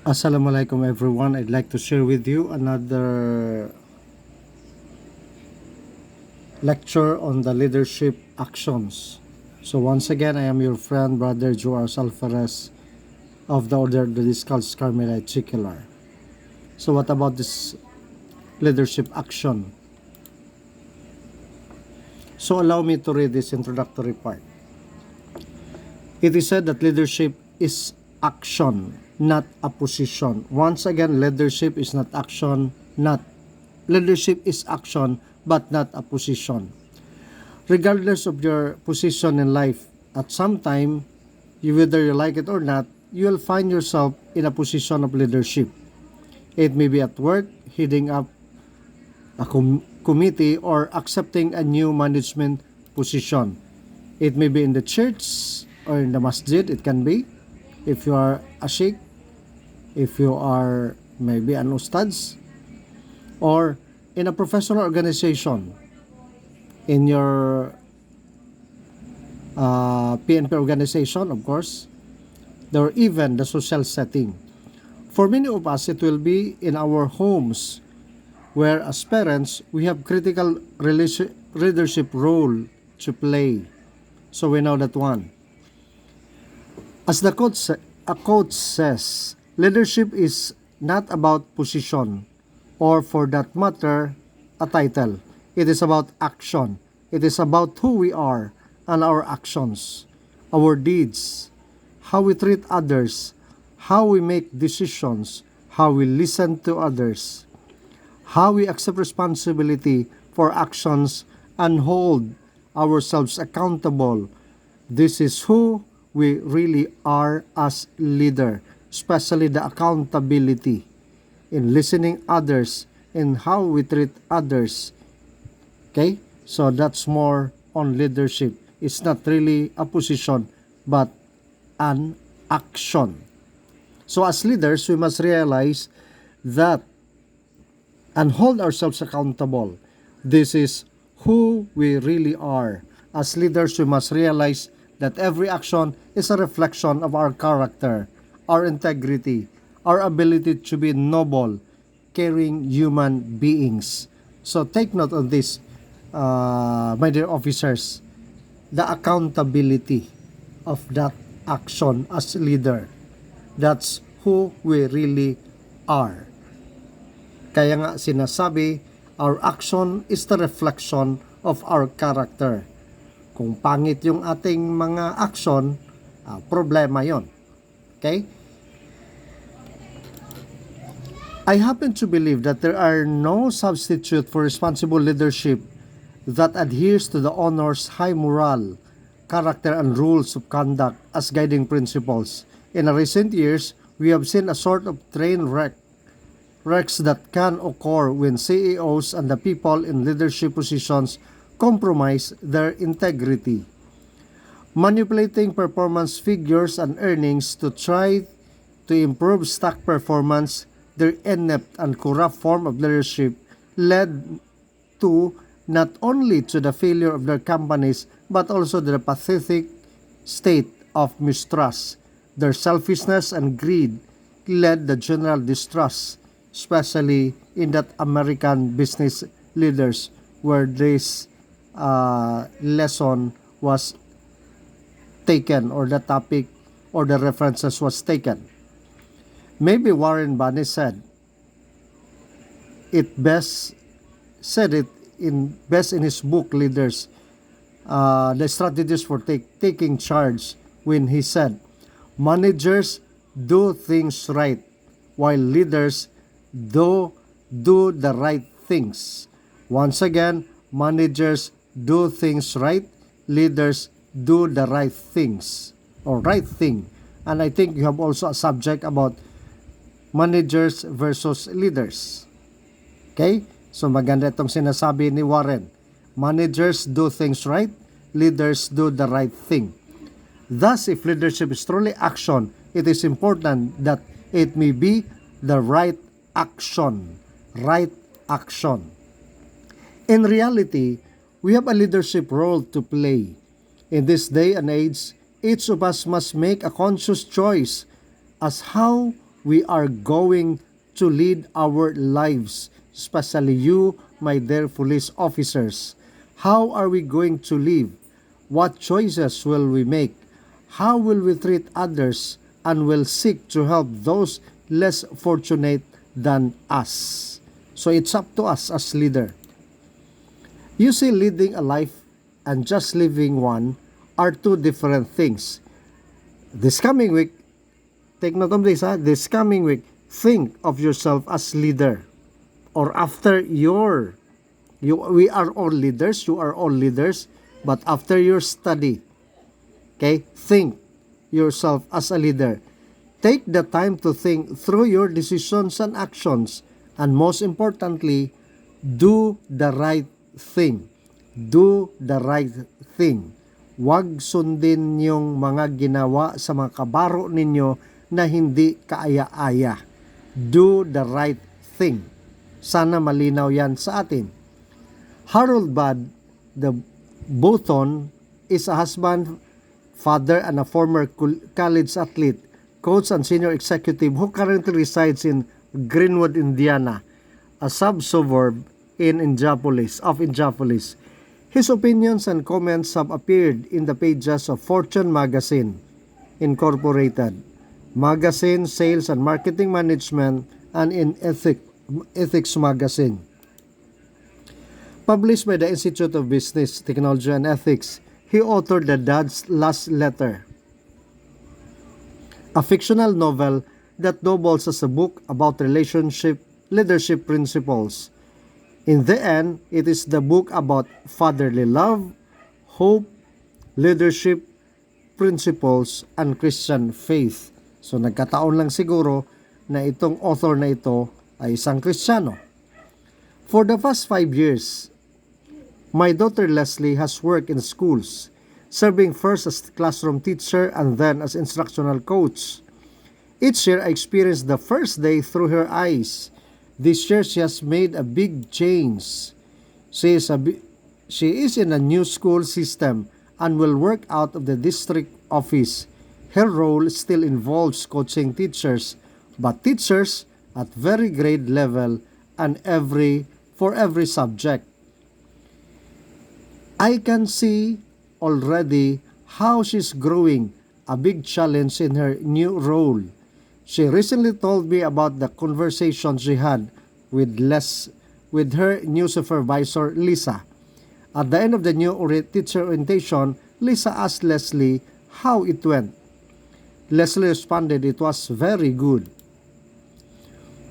Assalamualaikum everyone. I'd like to share with you another lecture on the leadership actions. So once again, I am your friend, brother JoArs Alferez of the Order of the Discalced Carmelite Secular. So what about this leadership action? So allow me to read this introductory part. It is said that leadership is action, not a position. Once again, leadership is not action, not leadership is action, but not a position. Regardless of your position in life, at some time, whether you like it or not, you will find yourself in a position of leadership. It may be at work, heading up a committee, or accepting a new management position. It may be in the church or in the masjid, it can be. If you are a sheikh, if you are maybe an ustads, or in a professional organization, in your PNP organization, of course, or even the social setting. For many of us, it will be in our homes, where as parents, we have critical leadership role to play. So we know that one. As the quote says, leadership is not about position, or for that matter, a title. It is about action. It is about who we are and our actions, our deeds, how we treat others, how we make decisions, how we listen to others, how we accept responsibility for actions and hold ourselves accountable. This is who we really are as leader, especially the accountability in listening others and how we treat others. Okay? So that's more on leadership. It's not really a position, but an action. So as leaders, we must realize that and hold ourselves accountable. This is who we really are. As leaders, we must realize that every action is a reflection of our character, our integrity, our ability to be noble, caring human beings. So take note of this, my dear officers, the accountability of that action as leader. That's who we really are. Kaya nga sinasabi, our action is the reflection of our character. Kung pangit yung ating mga action, problema yon. Okay? I happen to believe that there are no substitute for responsible leadership that adheres to the honors high moral, character, and rules of conduct as guiding principles. In recent years, we have seen a sort of train wrecks that can occur when CEOs and the people in leadership positions compromise their integrity, manipulating performance figures and earnings to try to improve stock performance. Their inept and corrupt form of leadership led to not only to the failure of their companies but also the pathetic state of mistrust. Their selfishness and greed led the general distrust, especially in that American business leaders where this lesson was taken, or the topic or the references was taken. Maybe Warren Buffett said it in his book Leaders, the strategies for taking charge, when he said, managers do things right while leaders do the right things. Once again, managers do things right, leaders do the right things or right thing. And I think you have also a subject about managers versus leaders. Okay? So maganda itong sinasabi ni Warren. Managers do things right, leaders do the right thing. Thus, if leadership is truly action, it is important that it may be the right action. Right action. In reality, we have a leadership role to play. In this day and age, each of us must make a conscious choice as how we are going to lead our lives, especially you, my dear police officers. How are we going to live? What choices will we make? How will we treat others and will seek to help those less fortunate than us? So it's up to us as leader. You see, leading a life and just living one are two different things. This coming week, take note of this, this coming week, think of yourself as leader. Or after we are all leaders, you are all leaders, but after your study, okay, think yourself as a leader. Take the time to think through your decisions and actions, and most importantly, do the right thing. Do the right thing. Huwag sundin yung mga ginawa sa mga kabaro ninyo na hindi kaaya-aya. Do the right thing. Sana malinaw yan sa atin. Harold Budd, the Booton, is a husband, father, and a former college athlete, coach, and senior executive who currently resides in Greenwood, Indiana, a sub-suburb in Indianapolis. His opinions and comments have appeared in the pages of Fortune Magazine, Incorporated, Magazine, Sales and Marketing Management, and in Ethics Magazine. Published by the Institute of Business, Technology, and Ethics, he authored The Dad's Last Letter, a fictional novel that doubles as a book about leadership principles. In the end, it is the book about fatherly love, hope, leadership, principles, and Christian faith. So nagkataon lang siguro na itong author na ito ay isang Kristiyano. For the past 5 years, my daughter Leslie has worked in schools, serving first as classroom teacher and then as instructional coach. Each year I experienced the first day through her eyes. This year she has made a big change. She is in a new school system and will work out of the district office. Her role still involves coaching teachers, but teachers at very grade level and for every subject. I can see already how she's growing, a big challenge in her new role. She recently told me about the conversation she had with her new supervisor, Lisa. At the end of the new teacher orientation, Lisa asked Leslie how it went. Leslie responded it was very good.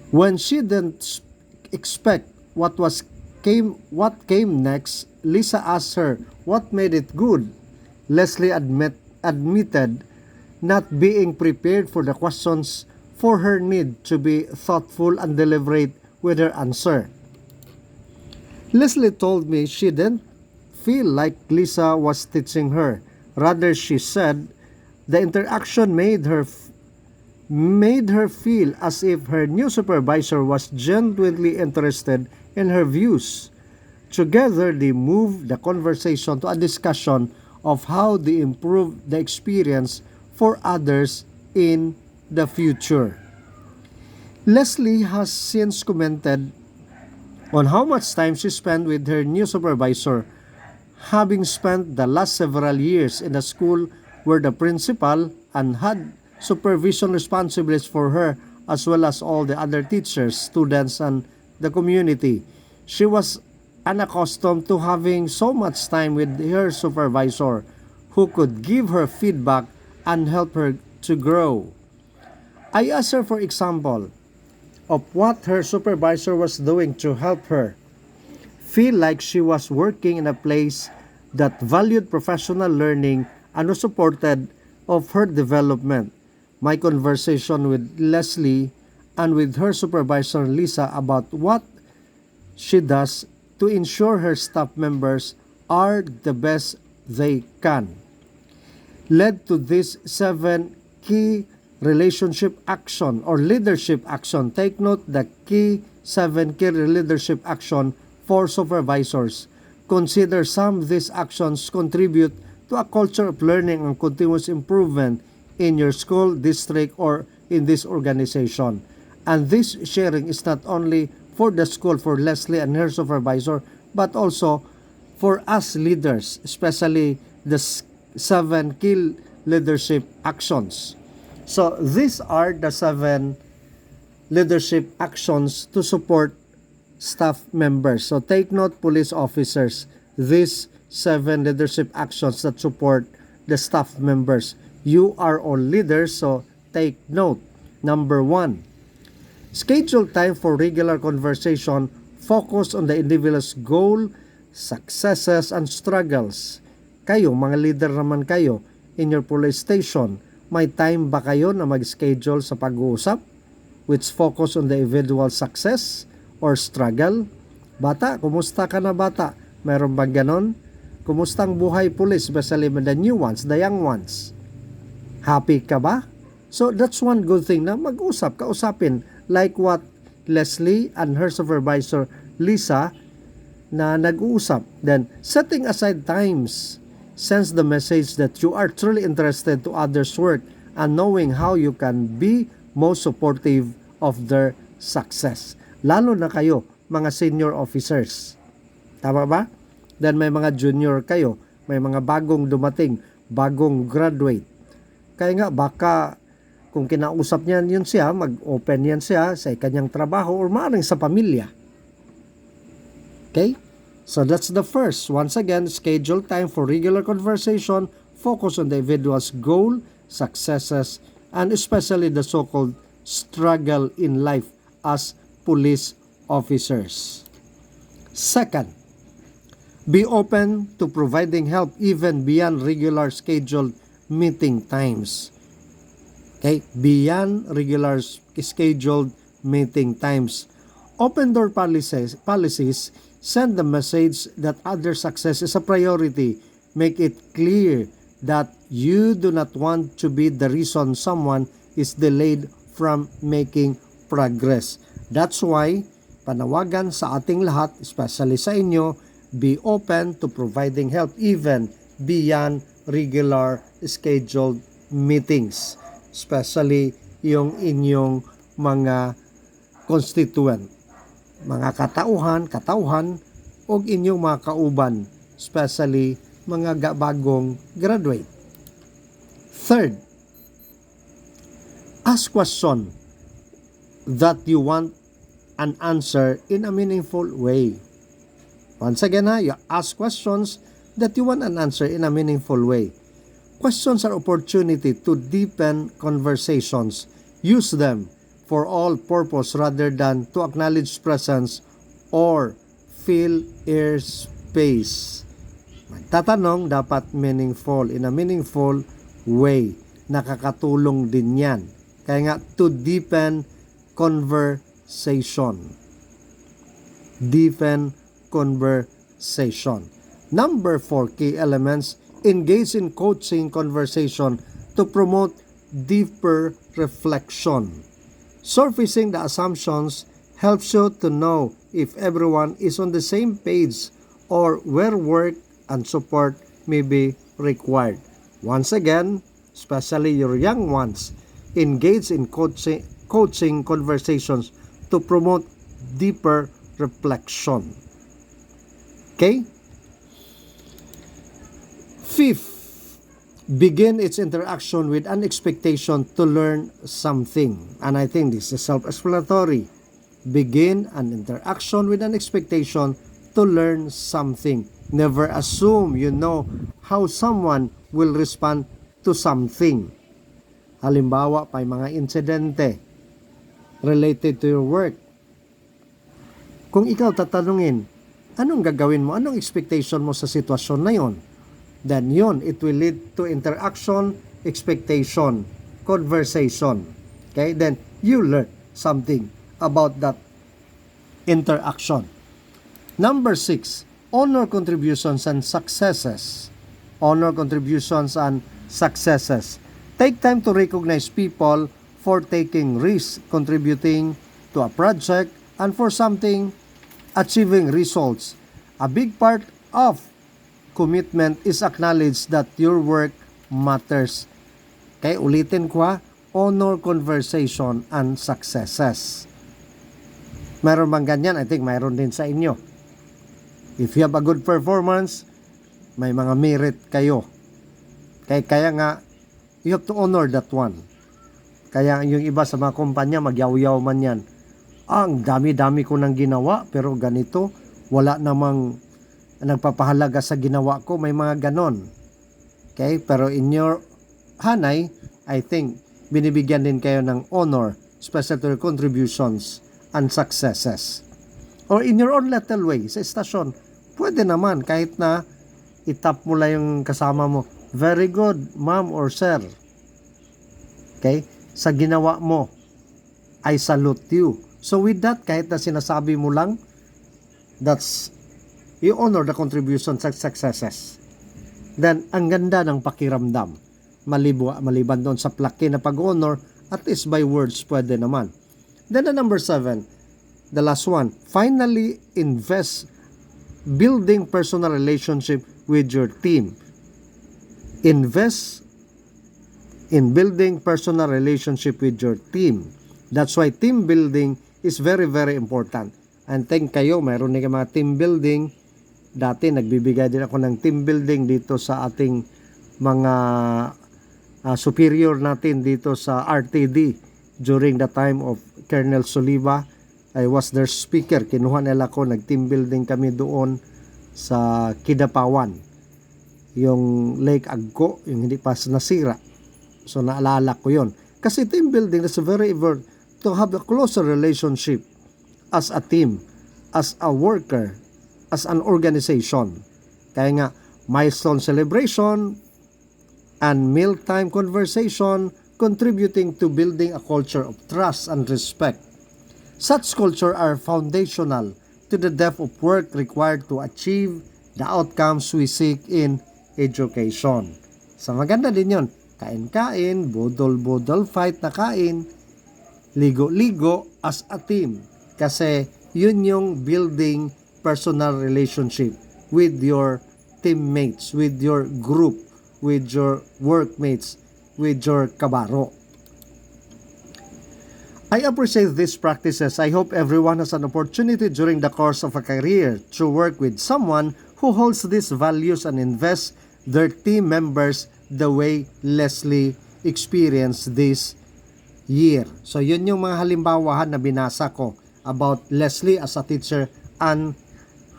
When she didn't expect what came next, Lisa asked her what made it good. Leslie admitted not being prepared for the questions for her need to be thoughtful and deliberate with her answer. Leslie told me she didn't feel like Lisa was teaching her. Rather, she said the interaction made her feel as if her new supervisor was genuinely interested in her views. Together, they moved the conversation to a discussion of how they improve the experience for others in the future. Leslie has since commented on how much time she spent with her new supervisor, having spent the last several years in a school where the principal and had supervision responsibilities for her as well as all the other teachers, students, and the community. She was unaccustomed to having so much time with her supervisor who could give her feedback and help her to grow. I asked her for example of what her supervisor was doing to help her feel like she was working in a place that valued professional learning and was supported of her development. My conversation with Leslie and with her supervisor Lisa about what she does to ensure her staff members are the best they can led to this 7 key relationship action or leadership action. Take note, the 7 key leadership action for supervisors. Consider some of these actions contribute to a culture of learning and continuous improvement in your school, district, or in this organization. And this sharing is not only for the school, for Leslie and her supervisor, but also for us leaders, especially the 7 key leadership actions. So these are the 7 leadership actions to support staff members. So take note, police officers, these 7 leadership actions that support the staff members. You are all leaders, so take note. Number 1, schedule time for regular conversation. Focus on the individual's goal, successes, and struggles. Kayo, mga leader naman kayo, in your police station, may time ba kayo na mag-schedule sa pag-uusap which focus on the individual success or struggle? Bata, kumusta ka na bata? Mayroon bang ganon? Kumusta ang buhay police, especially the new ones, the young ones? Happy ka ba? So that's one good thing na mag-usap, kausapin, like what Leslie and her supervisor Lisa na nag-uusap. Then setting aside times sends the message that you are truly interested to others' work and knowing how you can be most supportive of their success. Lalo na kayo, mga senior officers. Tama ba? Then may mga junior kayo, may mga bagong dumating, bagong graduate. Kaya nga baka kung kinausap niyan yun siya, mag-open yan siya sa kanyang trabaho or maaaring sa pamilya. Okay? So that's the first. Once again, schedule time for regular conversation, focus on the individual's goal, successes, and especially the so-called struggle in life as police officers. Second, be open to providing help even beyond regular scheduled meeting times. Okay? Beyond regular scheduled meeting times. Open door policies send the message that other success is a priority. Make it clear that you do not want to be the reason someone is delayed from making progress. That's why, panawagan sa ating lahat, especially sa inyo, be open to providing help even beyond regular scheduled meetings. Especially yung inyong mga constituent, mga katauhan, o inyong mga kauban, especially mga bagong graduate. Third, ask question that you want an answer in a meaningful way. Once again, you ask questions that you want an answer in a meaningful way. Questions are opportunity to deepen conversations. Use them for all purpose rather than to acknowledge presence or fill air space. Magtatanong dapat meaningful, in a meaningful way. Nakakatulong din yan. Kaya nga, to deepen conversation. Deepen conversation. Number 4 key elements, engage in coaching conversation to promote deeper reflection. Surfacing the assumptions helps you to know if everyone is on the same page or where work and support may be required. Once again, especially your young ones, engage in coaching conversations to promote deeper reflection. Okay? Fifth, begin its interaction with an expectation to learn something. And I think this is self-explanatory. Begin an interaction with an expectation to learn something. Never assume you know how someone will respond to something. Halimbawa, pa mga insidente related to your work. Kung ikaw tatanungin, anong gagawin mo? Anong expectation mo sa sitwasyon na yon? Then yun, it will lead to interaction, expectation, conversation. Okay? Then you learn something about that interaction. Number 6, honor contributions and successes. Honor contributions and successes. Take time to recognize people for taking risks, contributing to a project, and for something, achieving results. A big part of commitment is acknowledge that your work matters. Okay, ulitin ko ha. honor conversation and successes. Meron bang ganyan? I think mayroon din sa inyo. If you have a good performance, may mga merit kayo. Kaya nga, you have to honor that one. Kaya yung iba sa mga kumpanya, magyaw-yaw man yan. Ang dami-dami ko nang ginawa, pero ganito, wala namang nagpapahalaga sa ginawa ko. May mga ganon. Okay? Pero in your hanay, I think, binibigyan din kayo ng honor, especially to your contributions and successes. Or in your own little way, sa estasyon, pwede naman, kahit na itap mo lang yung kasama mo. Very good, ma'am or sir. Okay? Sa ginawa mo, I salute you. So with that, kahit na sinasabi mo lang, that's, you honor the contributions and successes. Then, ang ganda ng pakiramdam. Maliban doon sa plaki na pag-honor, at least by words, pwede naman. Then the number 7, the last one, finally invest building personal relationship with your team. Invest in building personal relationship with your team. That's why team building is very, very important. And think kayo, mayroon din mga team building. Dati, nagbibigay din ako ng team building dito sa ating mga superior natin dito sa RTD. During the time of Colonel Soliva, I was their speaker. Kinuha nila ko, nag-team building kami doon sa Kidapawan. Yung Lake Agco, yung hindi pa nasira. So, naalala ko yon. Kasi team building is very important to have a closer relationship as a team, as a worker, as an organization. Kaya nga, milestone celebration and mealtime conversation contributing to building a culture of trust and respect. Such culture are foundational to the depth of work required to achieve the outcomes we seek in education. So maganda din yun. Kain-kain, bodol-bodol fight na kain, ligo-ligo as a team. Kasi yun yung building personal relationship with your teammates, with your group, with your workmates, with your kabaro. I appreciate these practices. I hope everyone has an opportunity during the course of a career to work with someone who holds these values and invests their team members the way Leslie experienced this year. So yun yung mga halimbawahan na binasa ko about Leslie as a teacher and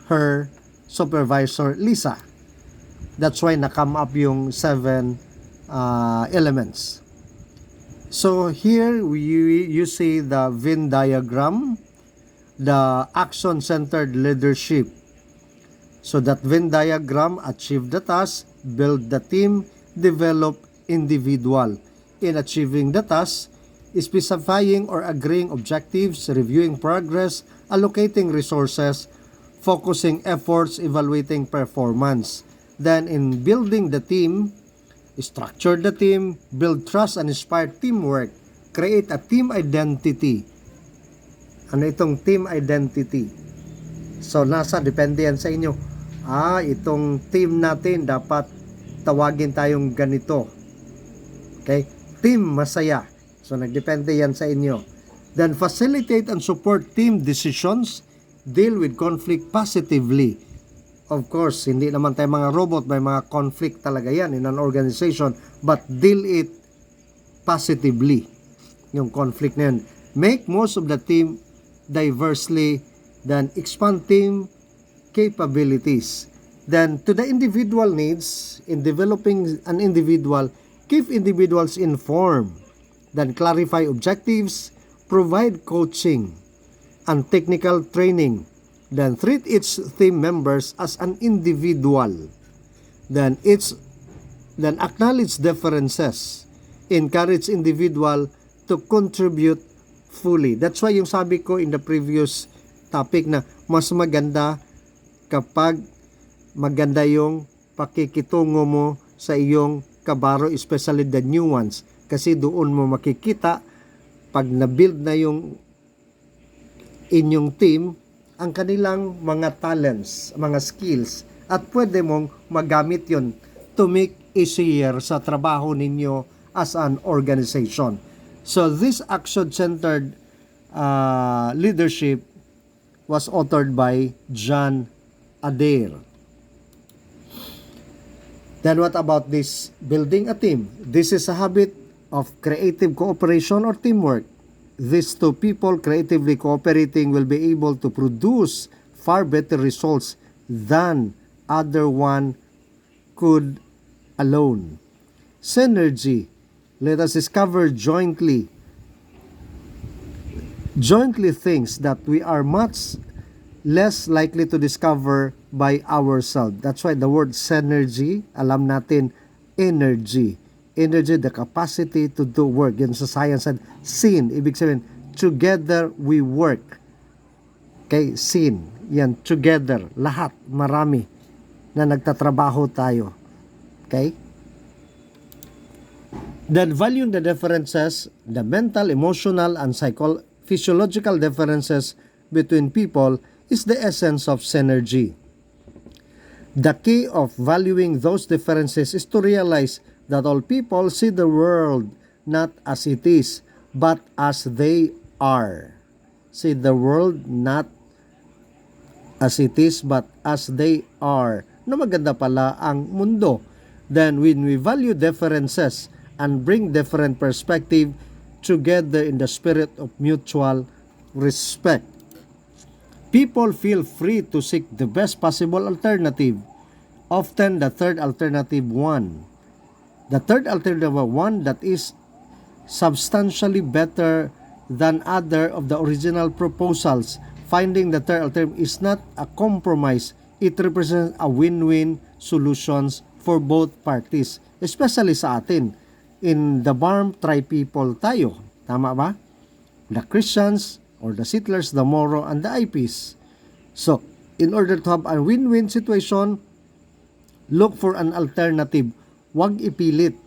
her supervisor Lisa. That's why na-come up yung 7 elements. So here you see the Venn diagram, the action-centered leadership. So that Venn diagram, achieve the task, build the team, develop individual. In achieving the task, specifying or agreeing objectives, reviewing progress, allocating resources, focusing efforts, evaluating performance. Then in building the team, structure the team, build trust and inspire teamwork, create a team identity. Ano itong team identity? So depende yan sa inyo. Itong team natin dapat tawagin tayong ganito. Okay? Team masaya. So nagdepende yan sa inyo. Then facilitate and support team decisions, deal with conflict positively. Of course, hindi naman tayo mga robot, may mga conflict talaga yan in an organization, but deal it positively. Yung conflict na yan. Make most of the team diversely, then expand team capabilities. Then, to the individual needs, in developing an individual, keep individuals informed. Then, clarify objectives, provide coaching and technical training. Then treat each team members as an individual. Then acknowledge differences. Encourage individual to contribute fully. That's why yung sabi ko in the previous topic na mas maganda kapag maganda yung pakikitungo mo sa iyong kabaro, especially the new ones. Kasi doon mo makikita pag na-build na yung inyong team, ang kanilang mga talents, mga skills, at pwede mong magamit yon to make easier sa trabaho ninyo as an organization. So this action-centered leadership was authored by John Adair. Then what about this building a team? This is a habit of creative cooperation or teamwork. These two people creatively cooperating will be able to produce far better results than other one could alone. Synergy. Let us discover jointly things that we are much less likely to discover by ourselves. That's why the word synergy, alam natin, energy. Energy, the capacity to do work. Yan sa science and syn, ibig sabihin, together we work. Okay, syn. Yan, together, lahat, marami na nagtatrabaho tayo. Okay? Then valuing the differences, the mental, emotional, and physiological differences between people is the essence of synergy. The key of valuing those differences is to realize that all people see the world not as it is, but as they are. See the world not as it is, but as they are. Na maganda pala ang mundo. Then when we value differences and bring different perspective together in the spirit of mutual respect, people feel free to seek the best possible alternative. Often the third alternative one. The third alternative one that is substantially better than other of the original proposals. Finding the third alternative is not a compromise. It represents a win-win solutions for both parties. Especially sa atin. In the BARM, tri-people tayo. Tama ba? The Christians or the Settlers, the Moro, and the IPs. So, in order to have a win-win situation, look for an alternative. Huwag ipilit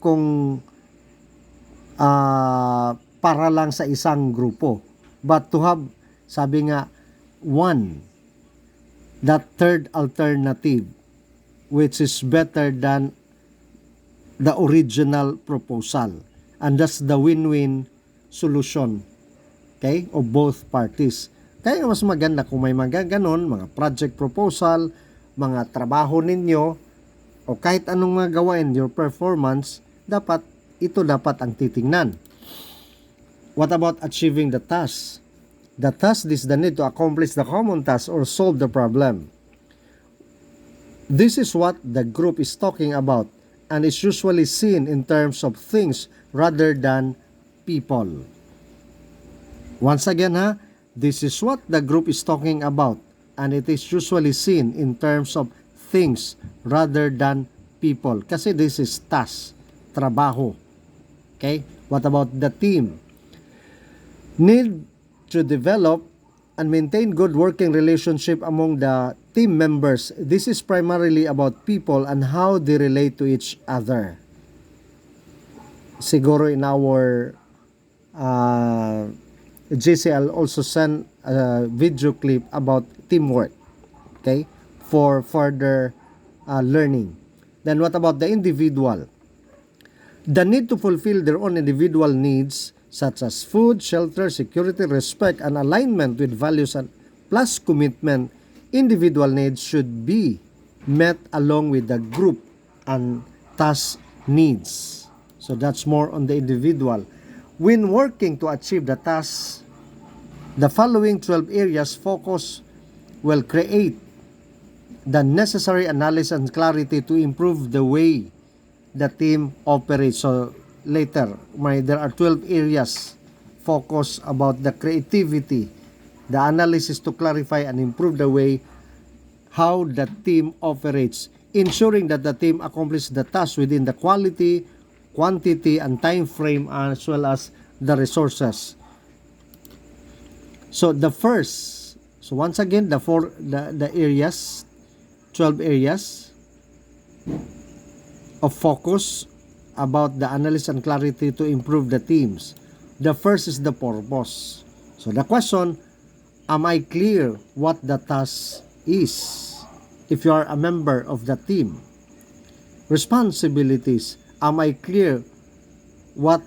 kung para lang sa isang grupo. But to have, sabi nga, that third alternative, which is better than the original proposal. And that's the win-win solution, okay, of both parties. Kaya mas maganda kung may mga ganon, mga project proposal, mga trabaho ninyo, o kahit anong mga gawain, your performance, ito dapat ang titingnan. What about achieving the task? The task is the need to accomplish the common task or solve the problem. This is what the group is talking about and is usually seen in terms of things rather than people. Once again, this is what the group is talking about and it is usually seen in terms of things rather than people. Kasi this is task, trabaho. Okay? What about the team? Need to develop and maintain good working relationship among the team members. This is primarily about people and how they relate to each other. Siguro in our GC, I'll also send a video clip about teamwork. Okay? For further learning. Then what about the individual? The need to fulfill their own individual needs such as food, shelter, security, respect, and alignment with values and plus commitment. Individual needs should be met along with the group and task needs. So that's more on the individual. When working to achieve the task, the following 12 areas focus will create the necessary analysis and clarity to improve the way the team operates. So later, there are 12 areas focus about the creativity, the analysis to clarify and improve the way how the team operates, ensuring that the team accomplishes the task within the quality, quantity, and time frame as well as the resources. So the first, so once again, the areas, 12 areas of focus about the analysis and clarity to improve the teams. The first is the purpose. So the question, am I clear what the task is? If you are a member of the team. Responsibilities, am I clear what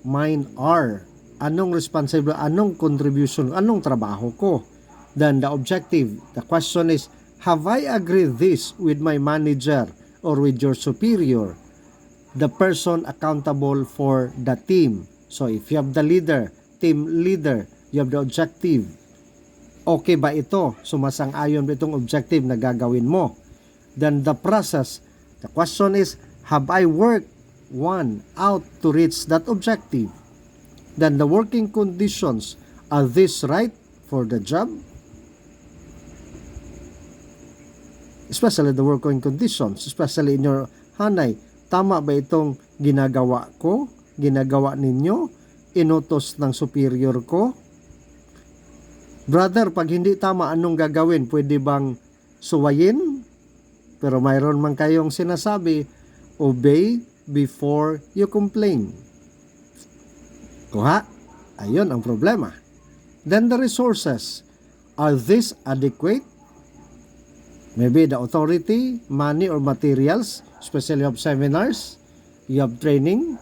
mine are. Anong responsible, anong contribution, anong trabaho ko. Then the objective, the question is, have I agreed this with my manager or with your superior, the person accountable for the team? So if you have the leader, team leader, you have the objective. Okay ba ito? Sumasang-ayon ba itong objective na gagawin mo? Then the process, the question is, have I worked one out to reach that objective? Then the working conditions, are these right for the job? Especially the working conditions, especially in your hanay. Tama ba itong ginagawa ko? Ginagawa ninyo? Inutos ng superior ko? Brother, pag hindi tama, anong gagawin? Pwede bang suwayin? Pero mayroon man kayong sinasabi, obey before you complain. Kuha? Ayun ang problema. Then the resources, are these adequate? Maybe the authority, money or materials, especially of seminars, you have training.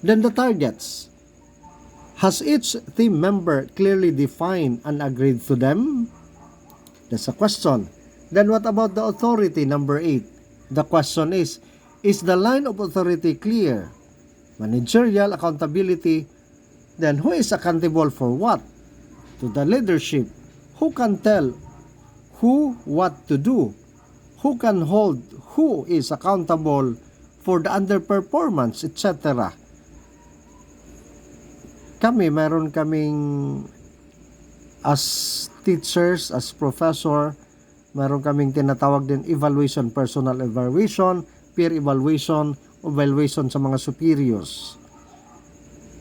Then the targets. Has each team member clearly defined and agreed to them? That's a question. Then what about the authority, number 8? The question is the line of authority clear? Managerial accountability, then who is accountable for what? To the leadership. Who can tell who what to do? Who can hold who is accountable for the underperformance, etc.? Meron kaming as teachers, as professor, meron kaming tinatawag din evaluation, personal evaluation, peer evaluation, evaluation sa mga superiors.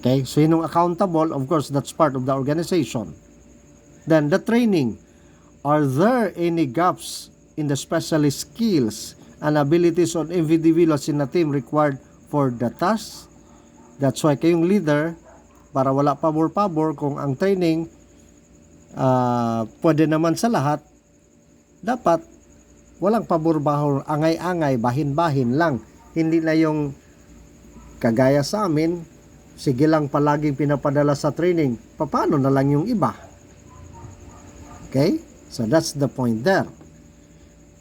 Okay, so yung accountable, of course, that's part of the organization. Then the training, are there any gaps in the specialist skills and abilities of individuals in a team required for the task? That's why kayong leader, para wala pabor-pabor, kung ang training pwede naman sa lahat, dapat walang pabor-bahor, angay-angay, bahin-bahin lang. Hindi na yung kagaya sa amin, sige lang palaging pinapadala sa training, paano na lang yung iba? Okay? So that's the point there.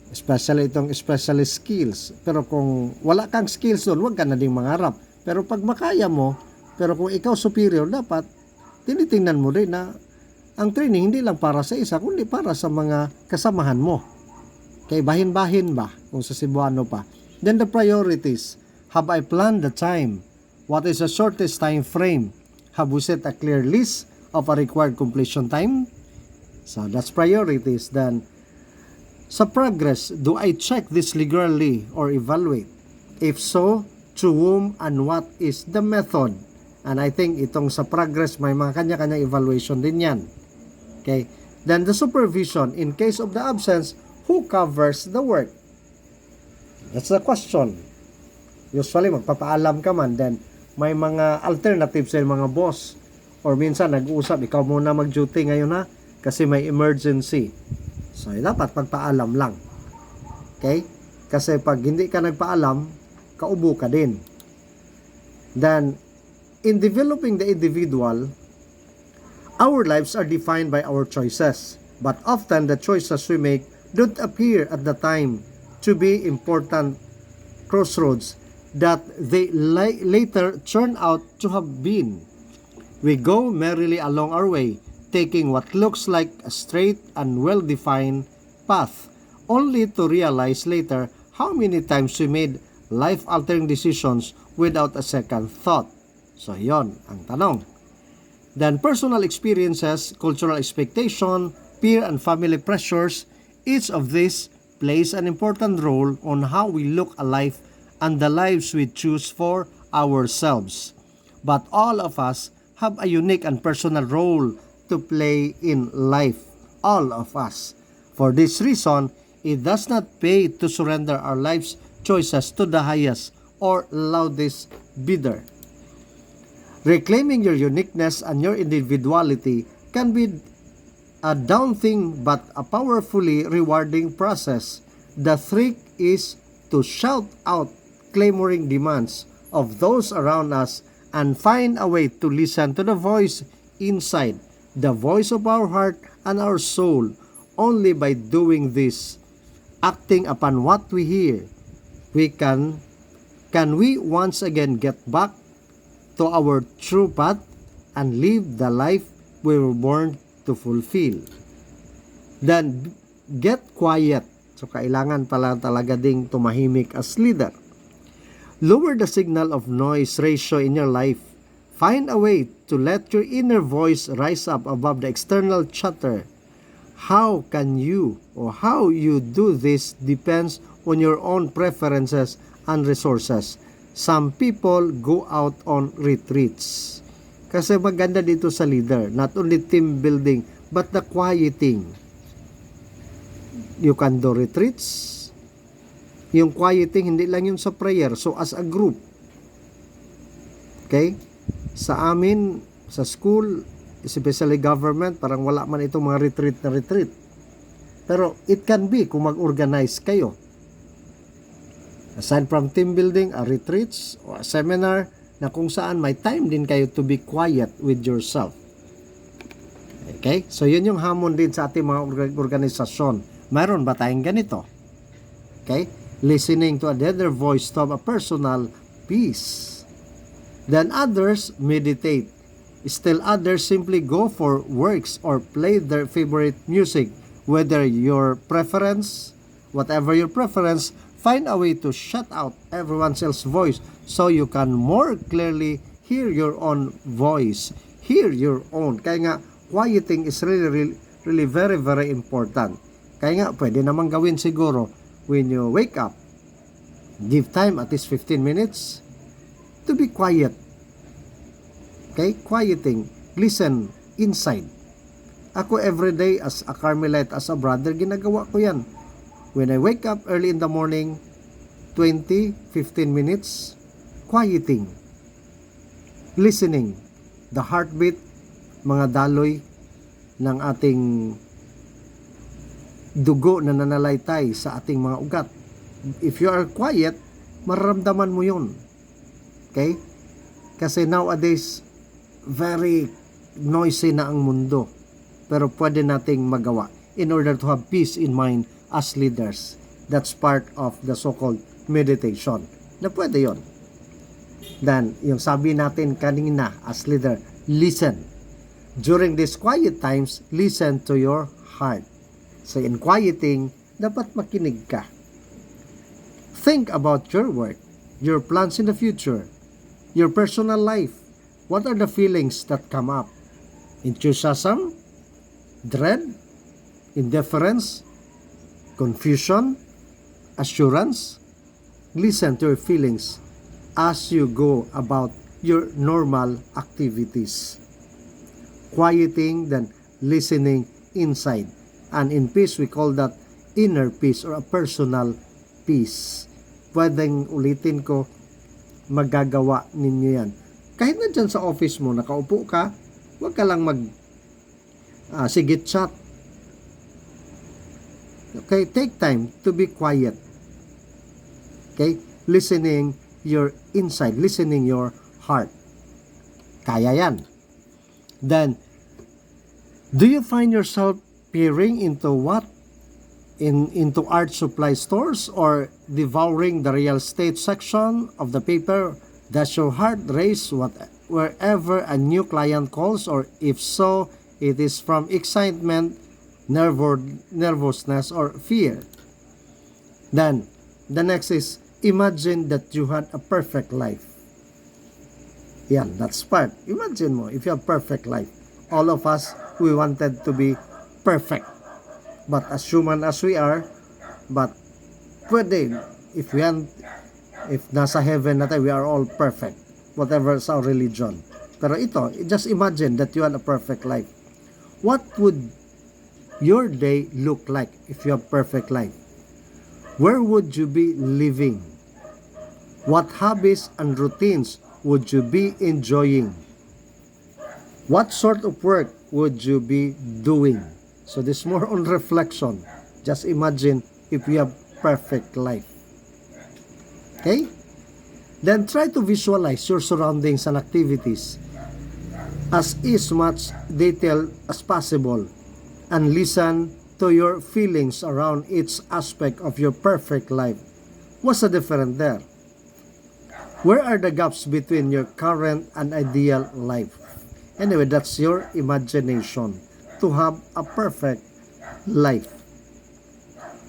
Especially itong specialist skills. Pero kung wala kang skills doon, huwag ka na ding mangarap. Pero pag makaya mo, pero kung ikaw superior, dapat tinitingnan mo rin na ang training hindi lang para sa isa, kundi para sa mga kasamahan mo. Okay, bahin-bahin ba? Kung sa Cebuano pa. Then the priorities. Have I planned the time? What is the shortest time frame? Have we set a clear list of a required completion time? So that's priorities. Then, sa progress, do I check this regularly or evaluate? If so, to whom and what is the method? And I think itong sa progress, may mga kanya-kanya evaluation din yan. Okay? Then the supervision, in case of the absence, who covers the work? That's the question. Usually, magpapaalam ka man, then may mga alternatives sa mga boss. Or minsan, nag-uusap, ikaw muna mag-duty ngayon ha, kasi may emergency. So, dapat magpaalam lang. Okay? Kasi pag hindi ka nagpaalam, kaubo ka din. Then, in developing the individual, our lives are defined by our choices. But often, the choices we make don't appear at the time to be important crossroads that they later turn out to have been. We go merrily along our way, taking what looks like a straight and well-defined path, only to realize later how many times we made life-altering decisions without a second thought. So, yon ang tanong. Then, personal experiences, cultural expectation, peer and family pressures, each of these plays an important role on how we look at life and the lives we choose for ourselves. But all of us have a unique and personal role to play in life. All of us. For this reason, it does not pay to surrender our life's choices to the highest or loudest bidder. Reclaiming your uniqueness and your individuality can be a daunting but a powerfully rewarding process. The trick is to shout out clamoring demands of those around us and find a way to listen to the voice inside, the voice of our heart and our soul. Only by doing this, acting upon what we hear, we can we once again get back to our true path and live the life we were born to fulfill. Then, get quiet. So, kailangan pala talaga ding tumahimik as leader. Lower the signal of noise ratio in your life. Find a way to let your inner voice rise up above the external chatter. How can you or how you do this depends on your own preferences and resources. Some people go out on retreats. Kasi maganda dito sa leader, not only team building, but the quieting. You can do retreats. Yung quieting, hindi lang yung sa prayer. So, as a group. Okay? Sa amin, sa school, especially government, parang wala man itong mga retreat na retreat. Pero, it can be kung mag-organize kayo. Aside from team building, a retreats or a seminar na kung saan may time din kayo to be quiet with yourself. Okay? So, yun yung hamon din sa ating mga organisasyon. Mayroon ba tayong ganito? Okay? Listening to another voice to have a personal peace. Then others meditate. Still others simply go for works or play their favorite music. Whether your preference, whatever your preference, find a way to shut out everyone else's voice so you can more clearly hear your own voice. Hear your own. Kaya nga, quieting is really very, very important. Kaya nga, pwede namang gawin siguro when you wake up. Give time at least 15 minutes to be quiet. Okay? Quieting. Listen inside. Ako everyday as a Carmelite, as a brother, ginagawa ko yan. When I wake up early in the morning, 20-15 minutes, quieting. Listening. The heartbeat, mga daloy ng ating dugo na nanalaytay sa ating mga ugat. If you are quiet, mararamdaman mo yun. Okay? Kasi nowadays, very noisy na ang mundo. Pero pwede nating magawa in order to have peace in mind as leaders. That's part of the so-called meditation. Na pwede yon. Then, yung sabi natin kanina as leader, listen. During these quiet times, listen to your heart. So in quieting, dapat makinig ka. Think about your work, your plans in the future, your personal life. What are the feelings that come up? Enthusiasm? Dread? Indifference? Confusion? Assurance? Listen to your feelings as you go about your normal activities. Quieting, then listening inside. And in peace, we call that inner peace or a personal peace. Pwedeng ulitin ko, magagawa ninyo yan. Kahit na dyan sa office mo, nakaupo ka, huwag ka lang sigit chat. Okay, take time to be quiet. Okay, listening your inside, listening your heart. Kaya yan. Then, do you find yourself peering into into art supply stores or devouring the real estate section of the paper? Does your heart race wherever a new client calls, or if so, it is from excitement, nervousness, or fear? Then, the next is, imagine that you had a perfect life. Yan, that's part. Imagine mo, if you have perfect life. All of us, we wanted to be perfect. But as human as we are, but pwede, if nasa heaven na tayo, we are all perfect. Whatever is our religion. Pero ito, just imagine that you had a perfect life. What would your day look like if you have perfect life? Where would you be living? What hobbies and routines would you be enjoying? What sort of work would you be doing? So this more on reflection. Just imagine if you have perfect life. Okay? Then try to visualize your surroundings and activities as much detail as possible and listen to your feelings around each aspect of your perfect life. What's the difference there? Where are the gaps between your current and ideal life? Anyway, that's your imagination to have a perfect life.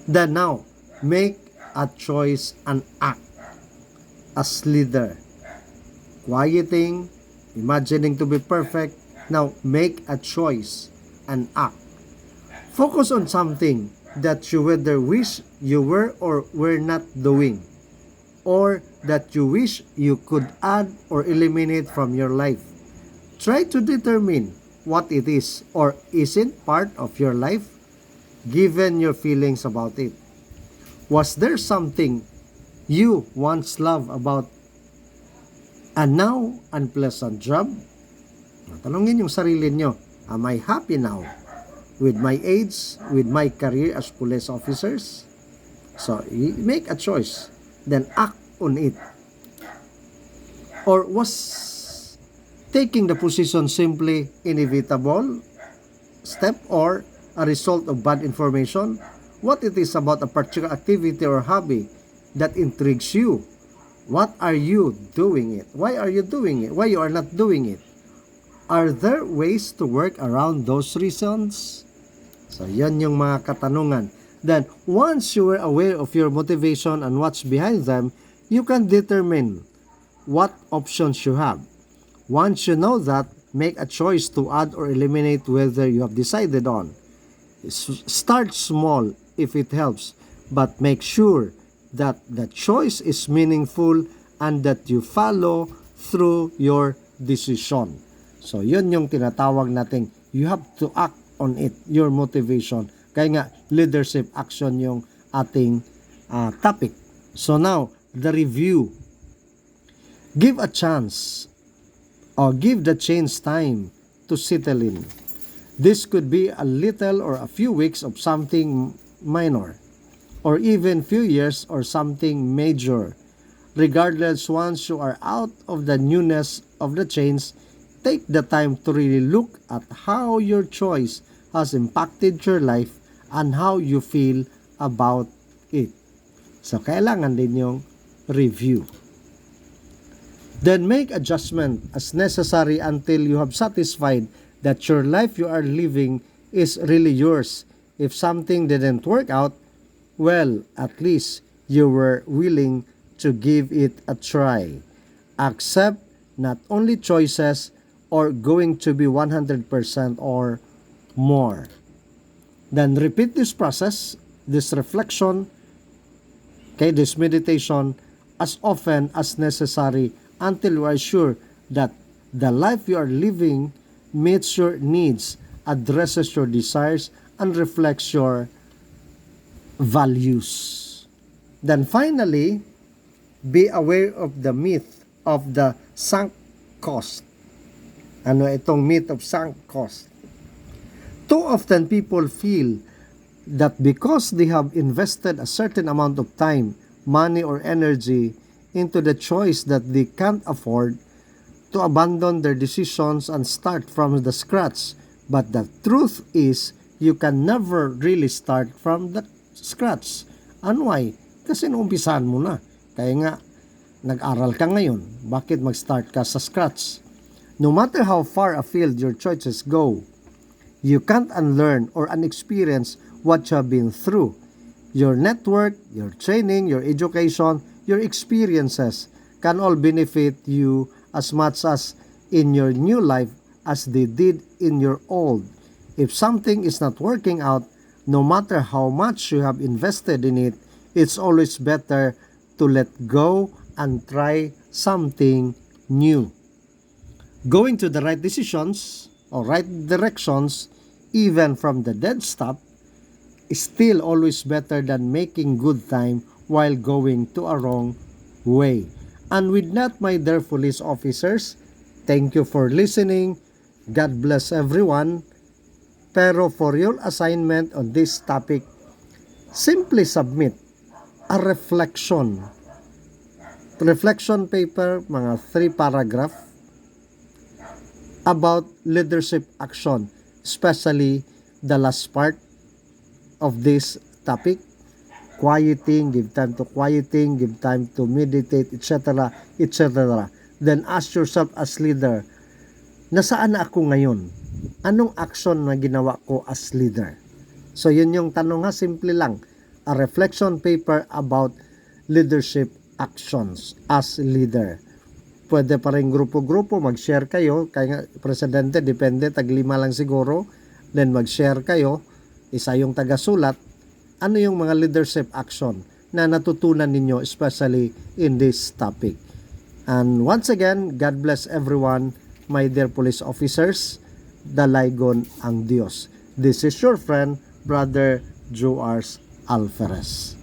Then now, make a choice and act as leader. Quieting, imagining to be perfect. Now, make a choice and act. Focus on something that you whether wish you were or were not doing, or that you wish you could add or eliminate from your life. Try to determine what it is or isn't part of your life, given your feelings about it. Was there something you once loved about a now unpleasant job? Tanungin yung sarili nyo, am I happy now with my age, with my career as police officers? So, make a choice, then act on it. Or was taking the position simply inevitable step or a result of bad information? What it is about a particular activity or hobby that intrigues you? What are you doing it? Why are you doing it? Why you are not doing it? Are there ways to work around those reasons? So, yan yung mga katanungan. Then, once you are aware of your motivation and what's behind them, you can determine what options you have. Once you know that, make a choice to add or eliminate whether you have decided on. Start small if it helps, but make sure that the choice is meaningful and that you follow through your decision. So, yun yung tinatawag nating you have to act on it, your motivation. Kaya nga, leadership action yung ating topic. So now, the review. Give a chance or give the change time to settle in. This could be a little or a few weeks of something minor, or even few years or something major. Regardless, once you are out of the newness of the change, take the time to really look at how your choice has impacted your life and how you feel about it. So, kailangan din yung review. Then make adjustment as necessary until you have satisfied that your life you are living is really yours. If something didn't work out, well, at least you were willing to give it a try. Accept not only choices or going to be 100% or more. Then repeat this process, this reflection, this meditation as often as necessary until you are sure that the life you are living meets your needs, addresses your desires, and reflects your values. Then finally, be aware of the myth of the sunk cost. Ano itong myth of sunk cost? Too often people feel that because they have invested a certain amount of time, money, or energy into the choice that they can't afford, to abandon their decisions and start from the scratch. But the truth is, you can never really start from the scratch. And why? Kasi naumpisahan mo na. Kaya nga, nag-aral ka ngayon. Bakit mag-start ka sa scratch? No matter how far afield your choices go, you can't unlearn or unexperience what you have been through. Your network, your training, your education, your experiences can all benefit you as much as in your new life as they did in your old. If something is not working out, no matter how much you have invested in it, it's always better to let go and try something new. Going to the right decisions or right directions, even from the dead stop, is still always better than making good time while going to a wrong way. And with that, my dear police officers, thank you for listening. God bless everyone. Pero for your assignment on this topic, simply submit a reflection reflection paper, mga 3 paragraph about leadership action, especially the last part of this topic, quieting, give time to quieting, give time to meditate, etc., etc. Then ask yourself as leader, nasaan na ako ngayon? Anong action na ginawa ko as leader? So yun yung tanong ha, simple lang. A reflection paper about leadership actions as leader. Pwede pa rin grupo-grupo, mag-share kayo. Kaya nga, presidente, depende, tag-5 lang siguro. Then mag-share kayo, isa yung taga-sulat. Ano yung mga leadership action na natutunan ninyo, especially in this topic. And once again, God bless everyone, my dear police officers. Dalaygon ang Diyos. This is your friend, Brother JoArs Alferez.